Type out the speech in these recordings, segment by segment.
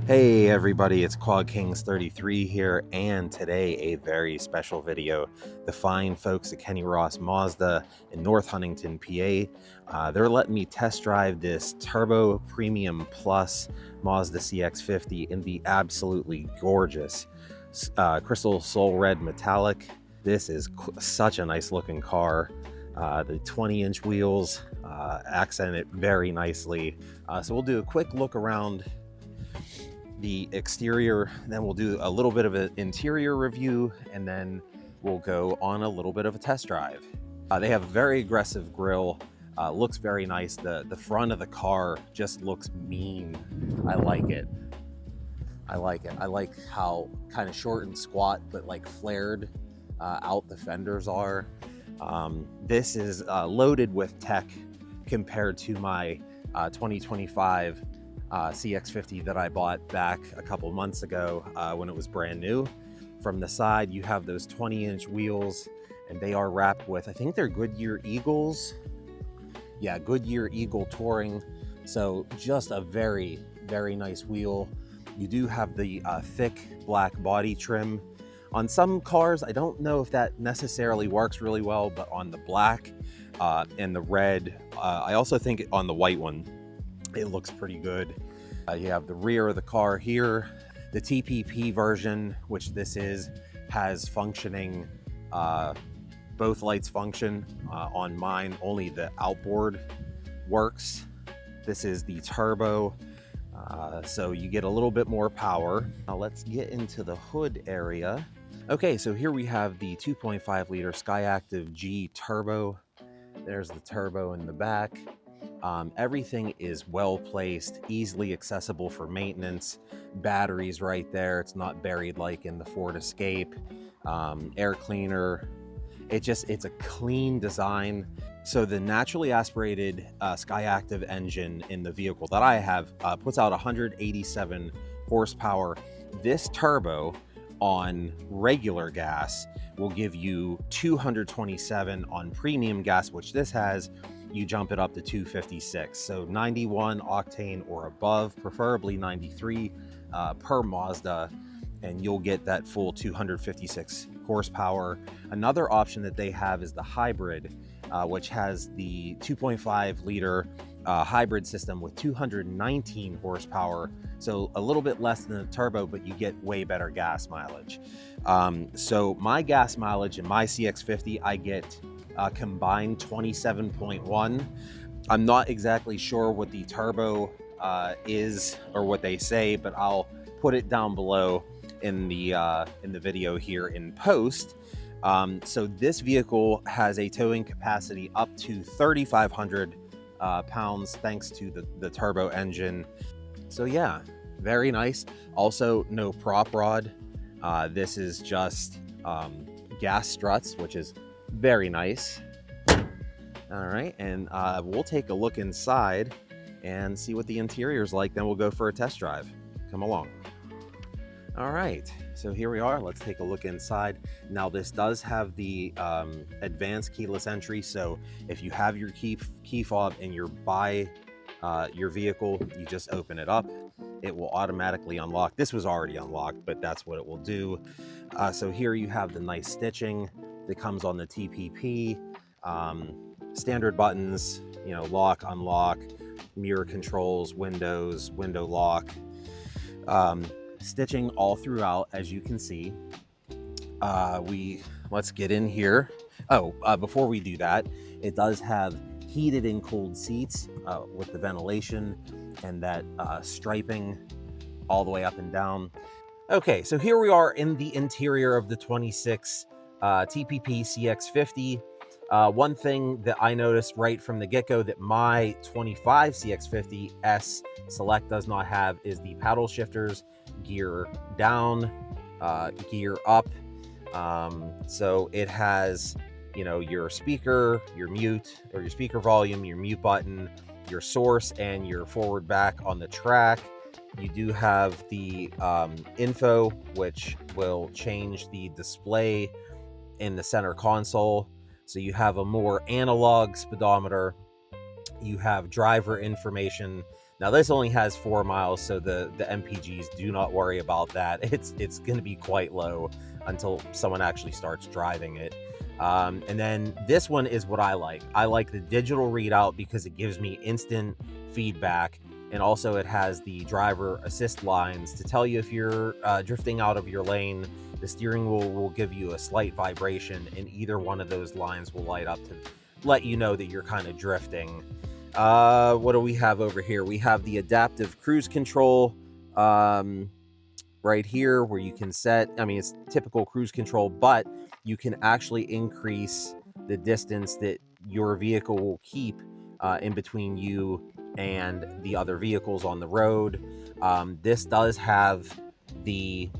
Hey everybody, it's Quad Kings 33 here, and today a very special video. The fine folks at Kenny Ross Mazda in North Huntington, PA, they're letting me test drive this Turbo Premium Plus Mazda CX-50 in the absolutely gorgeous Crystal Soul Red Metallic. This is such a nice looking car. The 20-inch wheels accent it very nicely. So we'll do a quick look around the exterior, then we'll do a little bit of an interior review, and then we'll go on a little bit of a test drive. They have a very aggressive grille, looks very nice. The front of the car just looks mean. I like it. I like it. I like how kind of short and squat, but like flared out the fenders are. This is loaded with tech compared to my 2025 CX-50 that I bought back a couple months ago when it was brand new. From the side, you have those 20-inch wheels, and they are wrapped with, I think they're Goodyear Eagles. Yeah, Goodyear Eagle Touring. So just a very, very nice wheel. You do have the thick black body trim. On some cars, I don't know if that necessarily works really well, but on the black and the red, I also think on the white one, it looks pretty good. You have the rear of the car here. The TPP version, which this is, has functioning, both lights function. On mine, only the outboard works. This is the turbo, so you get a little bit more power. Now let's get into the hood area. Okay, so here we have the 2.5 liter Skyactiv G Turbo. There's the turbo in the back. Everything is well placed, easily accessible for maintenance. Batteries right there. It's not buried like in the Ford Escape. Air cleaner. It's a clean design. So the naturally aspirated Skyactiv engine in the vehicle that I have puts out 187 horsepower. This turbo on regular gas will give you 227 on premium gas, which this has. You jump it up to 256, so 91 octane or above, preferably 93 per Mazda, and you'll get that full 256 horsepower. Another option that they have is the hybrid, which has the 2.5 liter hybrid system with 219 horsepower, so a little bit less than the turbo, but you get way better gas mileage. So my gas mileage in my CX-50, I get combined 27.1. I'm not exactly sure what the turbo is or what they say, but I'll put it down below in the video here in post. So this vehicle has a towing capacity up to 3,500 pounds thanks to the turbo engine. So yeah, very nice. Also, no prop rod. This is just gas struts, which is very nice. All right, and we'll take a look inside and see what the interior is like. Then we'll go for a test drive. Come along. All right, so here we are. Let's take a look inside. Now this does have the advanced keyless entry, so if you have your key fob and you're by your vehicle, you just open it up. It will automatically unlock. This was already unlocked, but that's what it will do. So here you have the nice stitching that comes on the TPP. Standard buttons, lock, unlock, mirror controls, windows, window lock. Stitching all throughout, as you can see. Let's get in here. Before we do that, it does have heated and cooled seats with the ventilation and that striping all the way up and down. Okay, so here we are in the interior of the 26 TPP CX-50. One thing that I noticed right from the get-go that my 25 CX-50 S Select does not have is the paddle shifters, gear down, gear up. So it has, your speaker, your mute, or your speaker volume, your mute button, your source, and your forward back on the track. You do have the info, which will change the display in the center console. So you have a more analog speedometer. You have driver information Now this only has 4 miles, so the MPGs, do not worry about that. It's going to be quite low until someone actually starts driving it. And then this one is what I like. I like the digital readout because it gives me instant feedback, and also it has the driver assist lines to tell you if you're drifting out of your lane. The steering wheel will give you a slight vibration, and either one of those lines will light up to let you know that you're kind of drifting. What do we have over here? We have the adaptive cruise control right here, where you can set, I mean, it's typical cruise control, but you can actually increase the distance that your vehicle will keep in between you and the other vehicles on the road. This does have the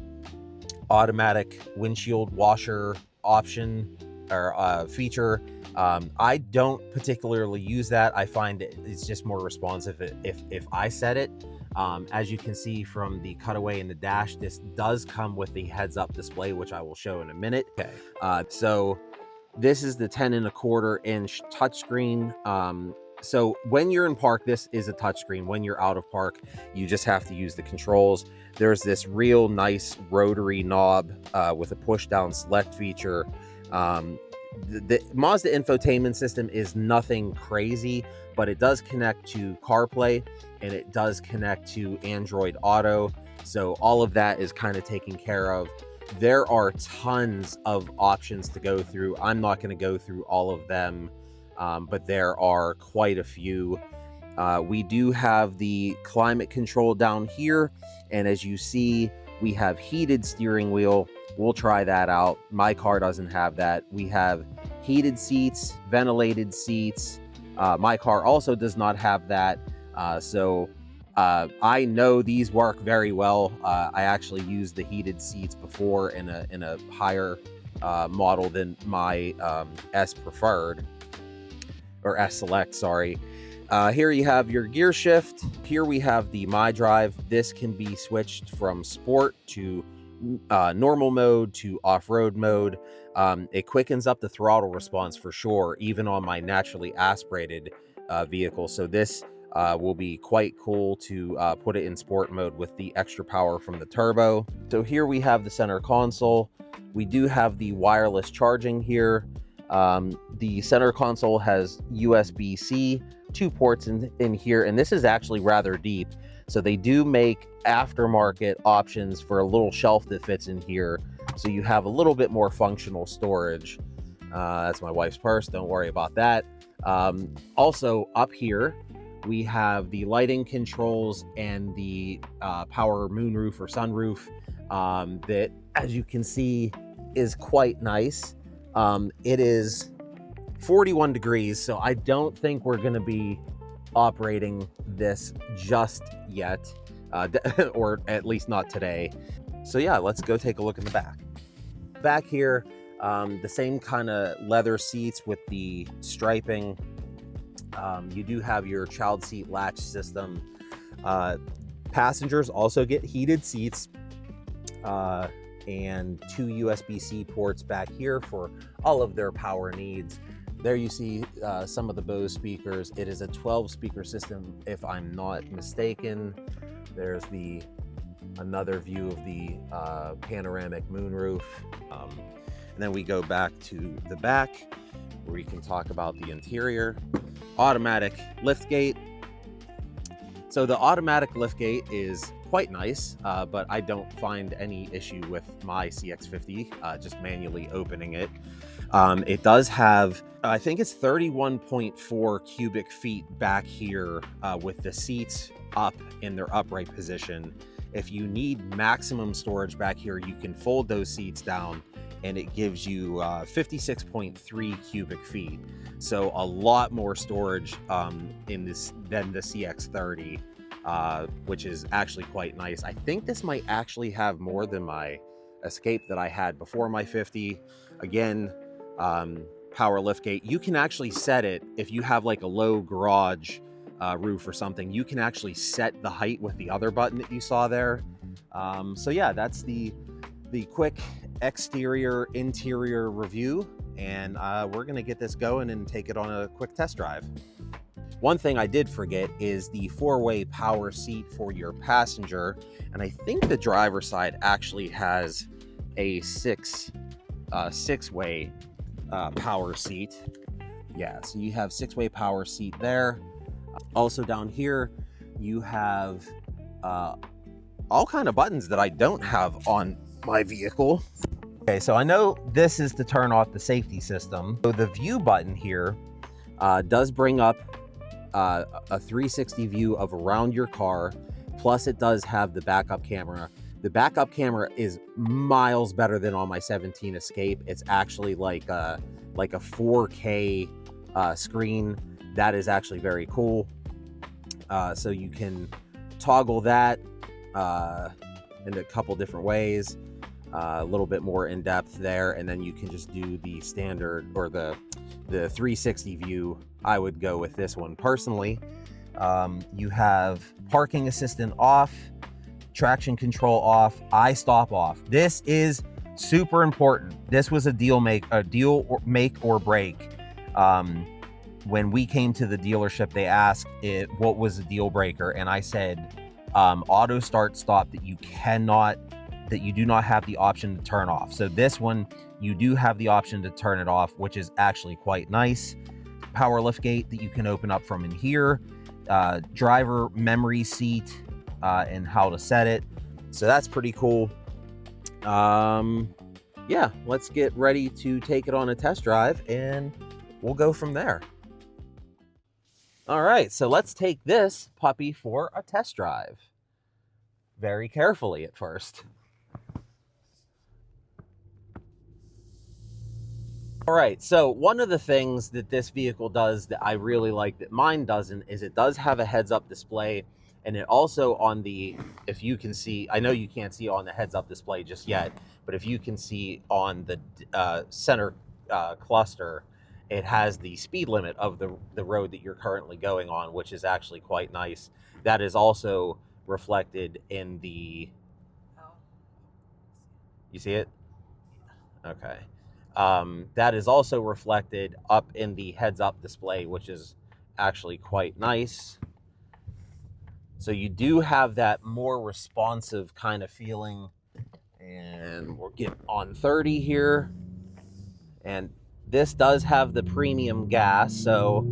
automatic windshield washer option or feature. I don't particularly use that. I find it's just more responsive if I set it. As you can see from the cutaway in the dash, this does come with the heads-up display, which I will show in a minute. Okay, so this is the 10.25-inch touchscreen. So when you're in park, this is a touchscreen. When you're out of park, you just have to use the controls. There's this real nice rotary knob with a push-down select feature. The Mazda infotainment system is nothing crazy, but it does connect to CarPlay and it does connect to Android Auto. So all of that is kind of taken care of. There are tons of options to go through. I'm not going to go through all of them, but there are quite a few. We do have the climate control down here, and as you see, we have heated steering wheel. We'll try that out. My car doesn't have that. We have heated seats, ventilated seats. My car also does not have that. So I know these work very well. I actually used the heated seats before in a higher model than my S Preferred, or S Select, sorry. Here you have your gear shift. Here we have the My Drive. This can be switched from sport to normal mode to off-road mode. It quickens up the throttle response for sure, even on my naturally aspirated vehicle. So this will be quite cool to put it in sport mode with the extra power from the turbo. So here we have the center console. We do have the wireless charging here. The center console has USB-C, 2 ports in here, and this is actually rather deep. So they do make aftermarket options for a little shelf that fits in here, so you have a little bit more functional storage. That's my wife's purse, don't worry about that. Also up here, we have the lighting controls and the power moonroof or sunroof that, as you can see, is quite nice. It is 41 degrees, so I don't think we're going to be operating this just yet, or at least not today. So yeah, let's go take a look in the back. Back here, the same kind of leather seats with the striping. You do have your child seat latch system. Passengers also get heated seats, and 2 USB-C ports back here for all of their power needs. There you see some of the Bose speakers. It is a 12-speaker system, if I'm not mistaken. There's another view of the panoramic moonroof. And then we go back to the back, where we can talk about the interior. Automatic liftgate. So the automatic liftgate is quite nice, but I don't find any issue with my CX-50 just manually opening it. It does have, I think it's 31.4 cubic feet back here with the seats up in their upright position. If you need maximum storage back here, you can fold those seats down and it gives you 56.3 cubic feet. So a lot more storage in this than the CX-30, which is actually quite nice. I think this might actually have more than my Escape that I had before my 50. Again, power liftgate. You can actually set it if you have like a low garage roof or something. You can actually set the height with the other button that you saw there. So yeah, that's the quick exterior interior review, and we're gonna get this going and take it on a quick test drive. One thing I did forget is the 4-way power seat for your passenger, and I think the driver's side actually has a six-way power seat. Yeah, so you have 6-way power seat there. Also down here, you have all kind of buttons that I don't have on my vehicle. Okay, so I know this is to turn off the safety system. So the view button here does bring up a 360 view of around your car. Plus it does have the backup camera. The backup camera is miles better than on my 17 Escape. It's actually like a 4K screen. That is actually very cool. So you can toggle that in a couple different ways, a little bit more in depth there, and then you can just do the standard or the 360 view. I would go with this one personally. You have parking assistant off, traction control off, iStop off. This is super important. This was a deal make or break. When we came to the dealership, they asked what was a deal breaker, and I said auto start stop that you do not have the option to turn off. So this one, you do have the option to turn it off, which is actually quite nice. Power lift gate that you can open up from in here, driver memory seat, and how to set it. So that's pretty cool. Yeah, let's get ready to take it on a test drive and we'll go from there. All right, so let's take this puppy for a test drive. Very carefully at first. All right, so one of the things that this vehicle does that I really like that mine doesn't is it does have a heads-up display, and it also on the, if you can see, I know you can't see on the heads-up display just yet, but if you can see on the center cluster, it has the speed limit of the road that you're currently going on, which is actually quite nice. That is also reflected in the, you see it? Okay. That is also reflected up in the heads-up display, which is actually quite nice. So you do have that more responsive kind of feeling. And we'll get on 30 here. And this does have the premium gas, so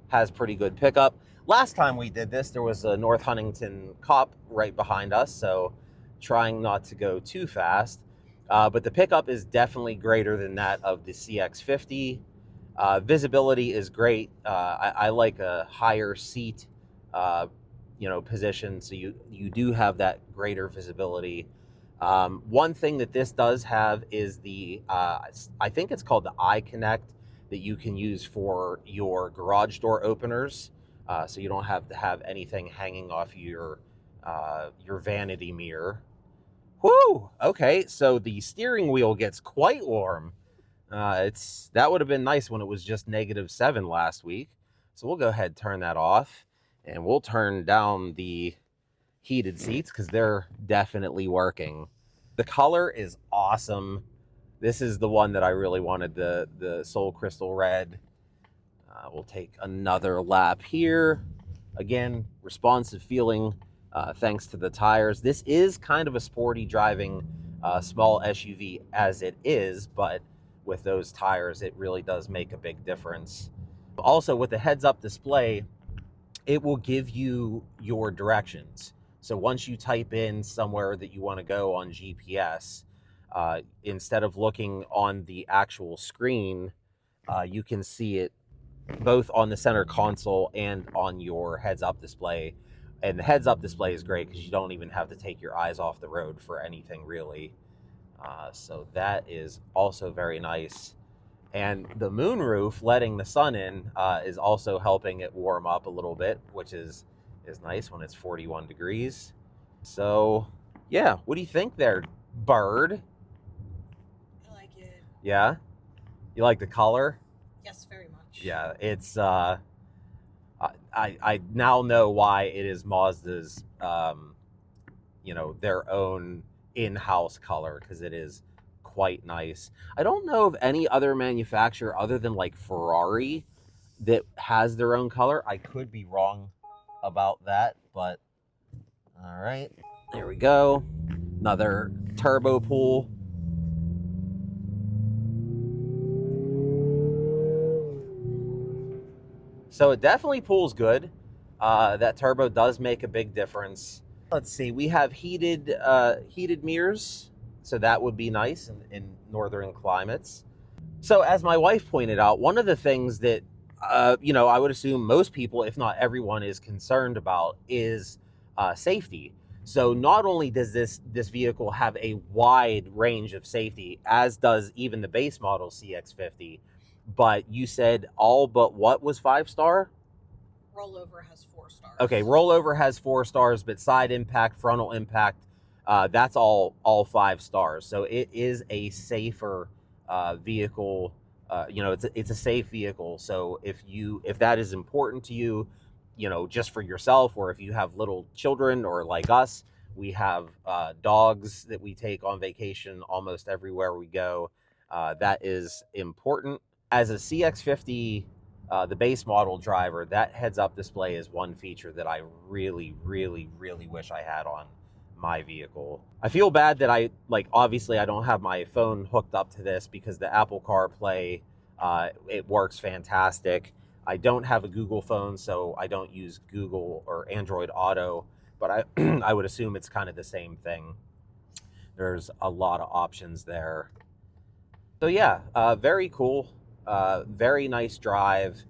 has pretty good pickup. Last time we did this, there was a North Huntington cop right behind us, so trying not to go too fast. But the pickup is definitely greater than that of the CX-50. Visibility is great. I like a higher seat, position, so you do have that greater visibility. One thing that this does have is the, I think it's called the iConnect, that you can use for your garage door openers, so you don't have to have anything hanging off your vanity mirror. Whoo! Okay, so the steering wheel gets quite warm. That would have been nice when it was just -7 last week. So we'll go ahead and turn that off, and we'll turn down the heated seats because they're definitely working. The color is awesome. This is the one that I really wanted, the Soul Crystal Red. We'll take another lap here. Again, responsive feeling thanks to the tires. This is kind of a sporty driving small SUV as it is, but with those tires, it really does make a big difference. Also, with the heads-up display, it will give you your directions. So once you type in somewhere that you want to go on GPS, instead of looking on the actual screen, you can see it both on the center console and on your heads-up display. And the heads-up display is great because you don't even have to take your eyes off the road for anything really. So that is also very nice. And the moonroof letting the sun in is also helping it warm up a little bit, which is nice when it's 41 degrees. So yeah, what do you think there, bird? I like it. Yeah? You like the color? Yes, very much. Yeah, it's I now know why it is Mazda's their own in-house color, because it is quite nice. I don't know of any other manufacturer other than like Ferrari that has their own color. I could be wrong about that, but all right, there we go. Another turbo pull. So it definitely pulls good. That turbo does make a big difference. Let's see, we have heated mirrors, so that would be nice in northern climates. So as my wife pointed out, one of the things that I would assume most people, if not everyone, is concerned about is safety. So not only does this vehicle have a wide range of safety, as does even the base model CX-50, but you said all but what was 5-star? Rollover has 4 stars. Okay, rollover has 4 stars, but side impact, frontal impact, that's all 5 stars. So it is a safer vehicle. It's a safe vehicle. So if that is important to you, just for yourself, or if you have little children, or like us, we have dogs that we take on vacation almost everywhere we go. That is important. As a CX-50, the base model driver, that heads-up display is one feature that I really, really, really wish I had on my vehicle. I feel bad that obviously I don't have my phone hooked up to this because the Apple CarPlay, it works fantastic. I don't have a Google phone, so I don't use Google or Android Auto, but I, I would assume it's kind of the same thing. There's a lot of options there. So yeah, very cool. Very nice drive.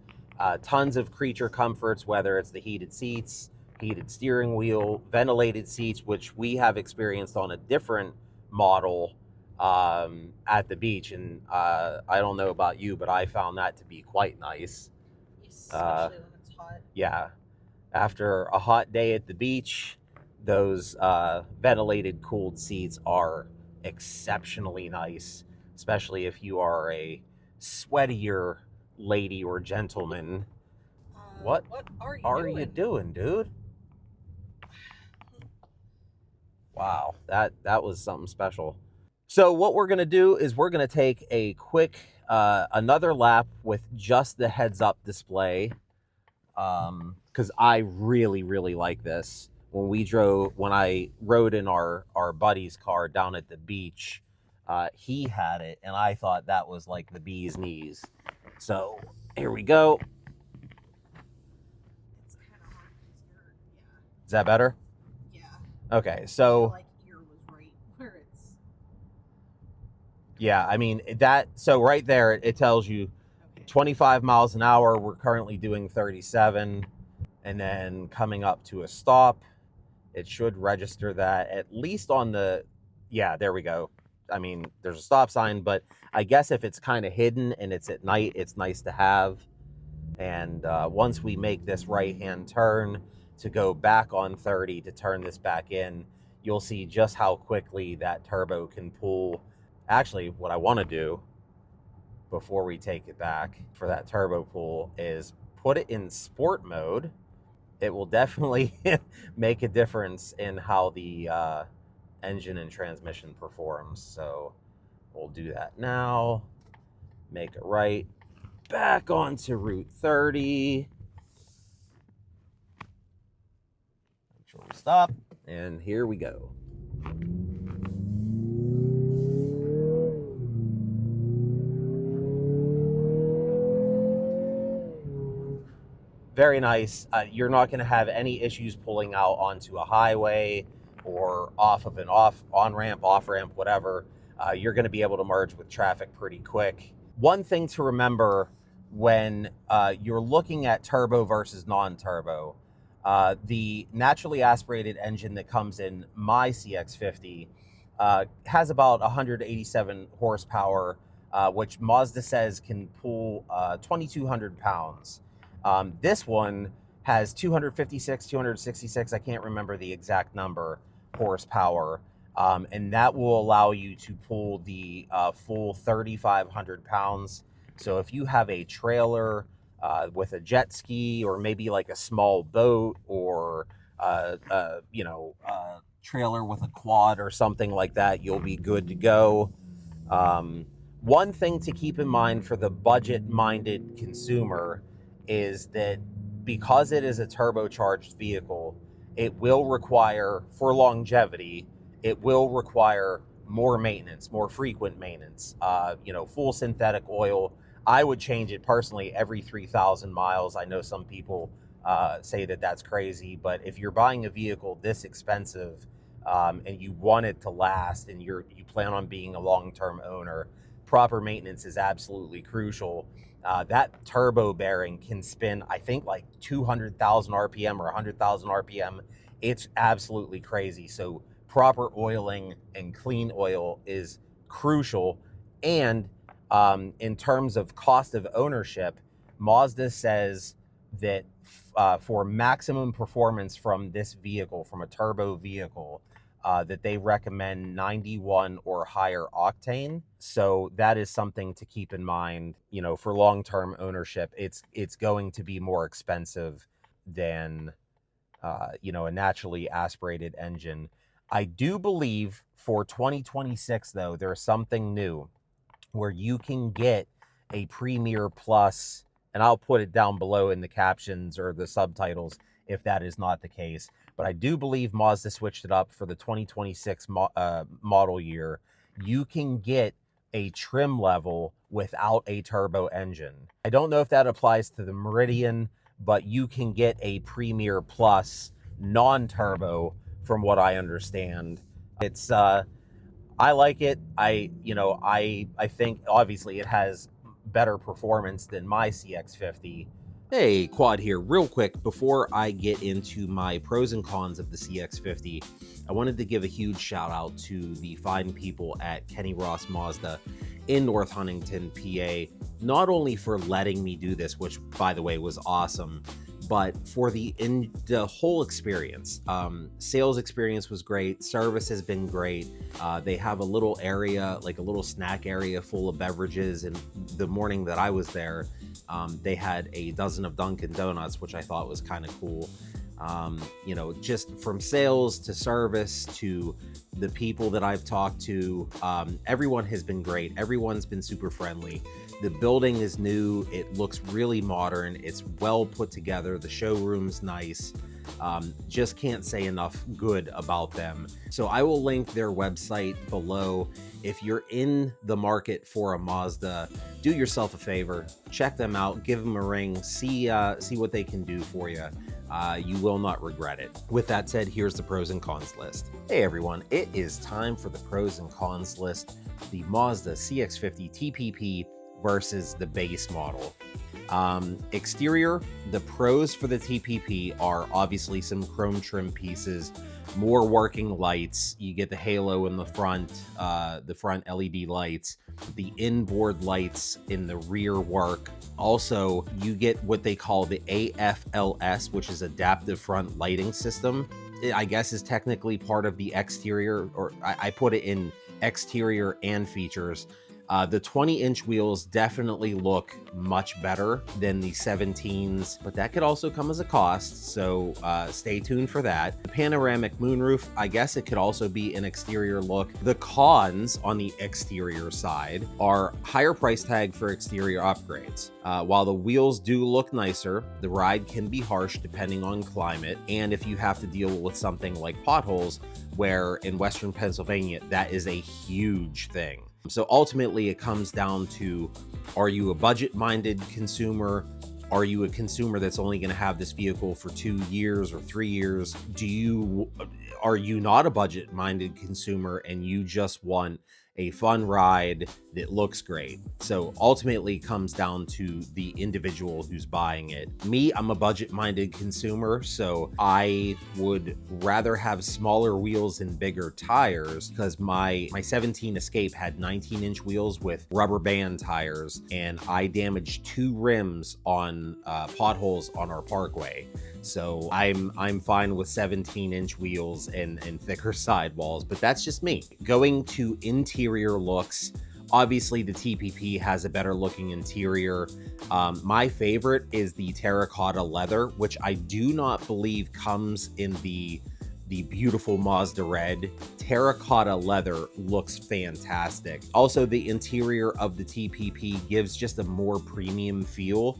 Tons of creature comforts, whether it's the heated seats, heated steering wheel, ventilated seats, which we have experienced on a different model at the beach. And I don't know about you, but I found that to be quite nice. Especially when it's hot. Yeah. After a hot day at the beach, those ventilated cooled seats are exceptionally nice, especially if you are a sweatier lady or gentleman. What are you doing, dude? Wow, that was something special. So what we're going to do is we're going to take a quick another lap with just the heads-up display, because I really, really like this. When I rode in our buddy's car down at the beach, he had it, and I thought that was like the bee's knees. So here we go. It's kind of hard because yeah. Is that better? Yeah. Okay, so like ear was right where it's. yeah, I mean so right there it tells you 25 miles an hour. We're currently doing 37, and then coming up to a stop, it should register that at least on the, yeah, there we go. I mean, there's a stop sign, but I guess if it's kind of hidden and it's at night, it's nice to have. And once we make this right-hand turn to go back on 30 to turn this back in, you'll see just how quickly that turbo can pull. Actually, what I want to do before we take it back for that turbo pull is put it in sport mode. It will definitely make a difference in how the engine and transmission performs. So we'll do that now. Make it right. Back onto Route 30. Make sure we stop. And here we go. Very nice. You're not going to have any issues pulling out onto a highway or off of an on-ramp, off-ramp, whatever. You're going to be able to merge with traffic pretty quick. One thing to remember when you're looking at turbo versus non-turbo, the naturally aspirated engine that comes in my CX-50 has about 187 horsepower, which Mazda says can pull 2,200 pounds. This one has 256, 266, I can't remember the exact number, horsepower. And that will allow you to pull the full 3,500 pounds. So if you have a trailer with a jet ski, or maybe like a small boat, or trailer with a quad or something like that, you'll be good to go. One thing to keep in mind for the budget-minded consumer is that because it is a turbocharged vehicle, it will require, for longevity, it will require more maintenance, more frequent maintenance. Full synthetic oil. I would change it personally every 3,000 miles. I know some people say that that's crazy, but if you're buying a vehicle this expensive and you want it to last and you plan on being a long-term owner, proper maintenance is absolutely crucial. That turbo bearing can spin, I think, like 200,000 RPM or 100,000 RPM. It's absolutely crazy. So proper oiling and clean oil is crucial. And in terms of cost of ownership, Mazda says that for maximum performance from this vehicle, from a turbo vehicle, that they recommend 91 or higher octane. So that is something to keep in mind. For long-term ownership, it's going to be more expensive than a naturally aspirated engine. I do believe for 2026, though, there's something new where you can get a Premier Plus, and I'll put it down below in the captions or the subtitles if that is not the case. But I do believe Mazda switched it up for the 2026 model year. You can get a trim level without a turbo engine. I don't know if that applies to the Meridian, but you can get a Premier Plus non-turbo from what I understand. It's I like it. I think obviously it has better performance than my CX-50. Hey, Quad here. Real quick, before I get into my pros and cons of the CX-50, I wanted to give a huge shout out to the fine people at Kenny Ross Mazda in North Huntington, PA, not only for letting me do this, which by the way was awesome, but for the whole experience. Sales experience was great. Service has been great. They have a little area, like a little snack area full of beverages. And the morning that I was there, they had a dozen of Dunkin' Donuts, which I thought was kind of cool. Just from sales to service to the people that I've talked to, everyone has been great. Everyone's been super friendly. The building is new. It looks really modern. It's well put together. The showroom's nice. Just can't say enough good about them. So I will link their website below. If you're in the market for a Mazda, do yourself a favor, check them out, give them a ring, see what they can do for you. You will not regret it. With that said, here's the pros and cons list. Hey everyone, it is time for the pros and cons list. The Mazda CX-50 TPP versus the base model. Exterior, the pros for the TPP are obviously some chrome trim pieces, more working lights. You get the halo in the front LED lights, the inboard lights in the rear work. Also, you get what they call the AFLS, which is adaptive front lighting system. I guess is technically part of the exterior, or I put it in exterior and features. The 20-inch wheels definitely look much better than the 17s, but that could also come as a cost, so stay tuned for that. The panoramic moonroof, I guess it could also be an exterior look. The cons on the exterior side are higher price tag for exterior upgrades. While the wheels do look nicer, the ride can be harsh depending on climate, and if you have to deal with something like potholes, where in Western Pennsylvania, that is a huge thing. So ultimately, it comes down to, are you a budget-minded consumer? Are you a consumer that's only going to have this vehicle for 2 years or 3 years? Are you not a budget-minded consumer and you just want a fun ride that looks great? So ultimately it comes down to the individual who's buying it. Me, I'm a budget-minded consumer, so I would rather have smaller wheels and bigger tires, because my 17 Escape had 19-inch wheels with rubber band tires, and I damaged 2 rims on potholes on our parkway. So I'm fine with 17-inch wheels and thicker sidewalls, but that's just me. Going to interior looks, obviously the TPP has a better looking interior. My favorite is the terracotta leather, which I do not believe comes in the the beautiful Mazda red. Terracotta leather looks fantastic. Also, the interior of the TPP gives just a more premium feel.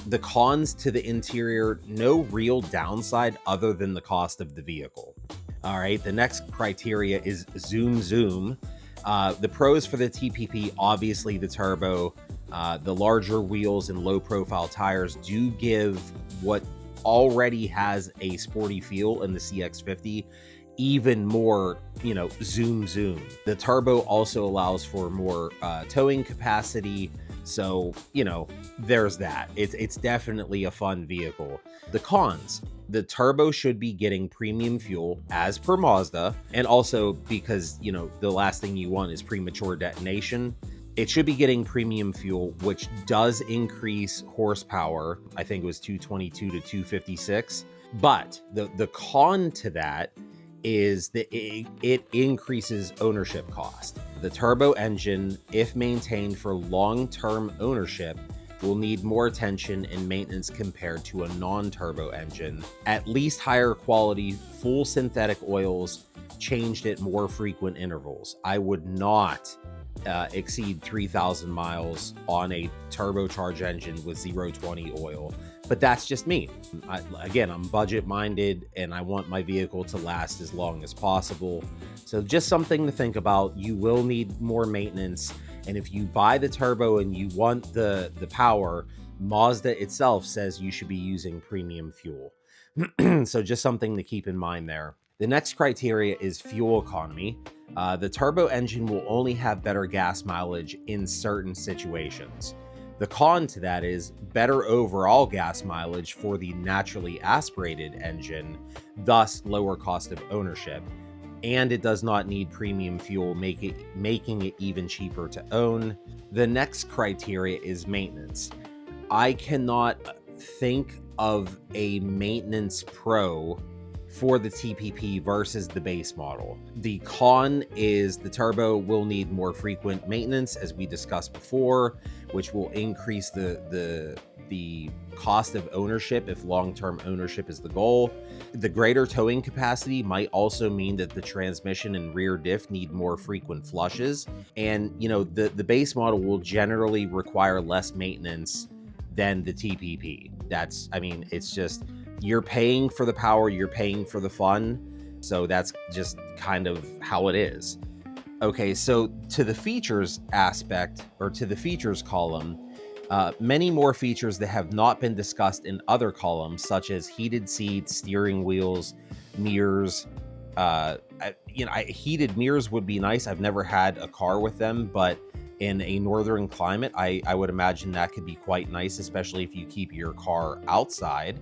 The cons to the interior, no real downside other than the cost of the vehicle. All right, the next criteria is zoom zoom. The pros for the TPP, obviously the turbo, the larger wheels and low profile tires do give what already has a sporty feel in the CX-50 even more, zoom zoom. The turbo also allows for more towing capacity, so there's that. It's definitely a fun vehicle. The cons: the turbo should be getting premium fuel as per Mazda, and also because the last thing you want is premature detonation. It should be getting premium fuel, which does increase horsepower. I think it was 222 to 256. But the con to that is that it increases ownership cost. The turbo engine, if maintained for long-term ownership, will need more attention and maintenance compared to a non-turbo engine. At least higher quality, full synthetic oils changed at more frequent intervals. I would not exceed 3,000 miles on a turbocharged engine with 020 oil, but that's just me. I'm budget minded and I want my vehicle to last as long as possible. So just something to think about. You will need more maintenance, and if you buy the turbo and you want the power, Mazda itself says you should be using premium fuel. So just something to keep in mind there. The next criteria is fuel economy. The turbo engine will only have better gas mileage in certain situations. The con to that is better overall gas mileage for the naturally aspirated engine, thus lower cost of ownership. And it does not need premium fuel, making it even cheaper to own. The next criteria is maintenance. I cannot think of a maintenance pro for the TPP versus the base model. The con is the turbo will need more frequent maintenance, as we discussed before, which will increase the cost of ownership if long-term ownership is the goal. The greater towing capacity might also mean that the transmission and rear diff need more frequent flushes. And the base model will generally require less maintenance than the TPP. It's just, you're paying for the power, you're paying for the fun. So that's just kind of how it is. Okay, so to the features aspect, or to the features column, many more features that have not been discussed in other columns, such as heated seats, steering wheels, mirrors. Heated mirrors would be nice. I've never had a car with them, but in a northern climate, I would imagine that could be quite nice, especially if you keep your car outside.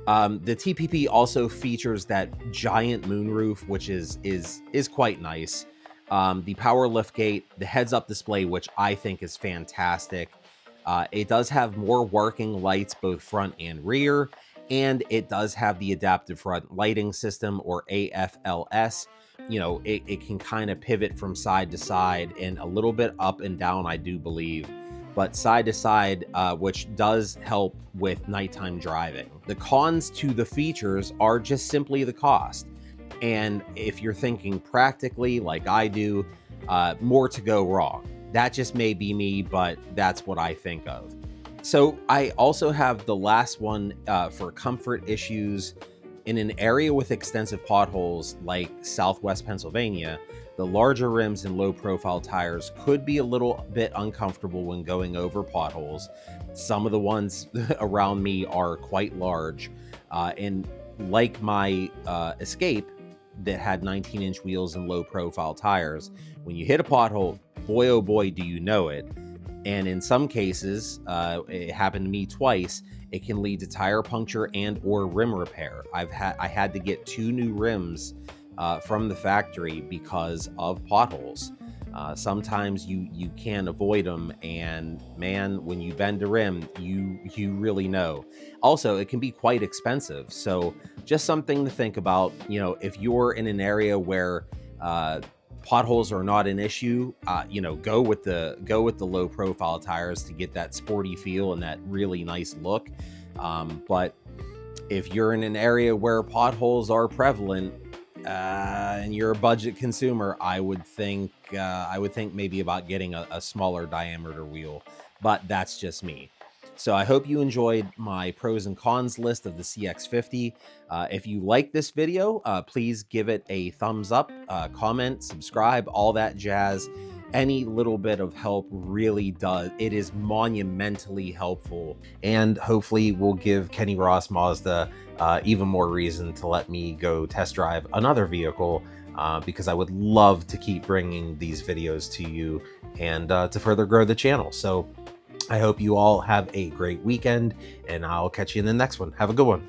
The TPP also features that giant moonroof, which is quite nice. The power liftgate, the heads-up display, which I think is fantastic. It does have more working lights, both front and rear, and it does have the adaptive front lighting system, or AFLS. It can kind of pivot from side to side and a little bit up and down, I do believe, but side to side, which does help with nighttime driving. The cons to the features are just simply the cost. And if you're thinking practically like I do, more to go wrong. That just may be me, but that's what I think of. So I also have the last one for comfort issues. In an area with extensive potholes like Southwest Pennsylvania, the larger rims and low profile tires could be a little bit uncomfortable when going over potholes. Some of the ones around me are quite large. And like my Escape that had 19-inch wheels and low profile tires, when you hit a pothole, boy oh boy do you know it. And in some cases, it happened to me twice, it can lead to tire puncture and or rim repair. I had to get 2 new rims from the factory because of potholes. Sometimes you can't avoid them, and man, when you bend a rim, you really know. Also, it can be quite expensive, so just something to think about. If you're in an area where potholes are not an issue, go with the low profile tires to get that sporty feel and that really nice look. But if you're in an area where potholes are prevalent, and you're a budget consumer, I would think maybe about getting a smaller diameter wheel, but that's just me. So I hope you enjoyed my pros and cons list of the CX-50. If you like this video, please give it a thumbs up, comment, subscribe, all that jazz. Any little bit of help really does. It is monumentally helpful, and hopefully will give Kenny Ross Mazda even more reason to let me go test drive another vehicle, because I would love to keep bringing these videos to you and to further grow the channel. So I hope you all have a great weekend, and I'll catch you in the next one. Have a good one.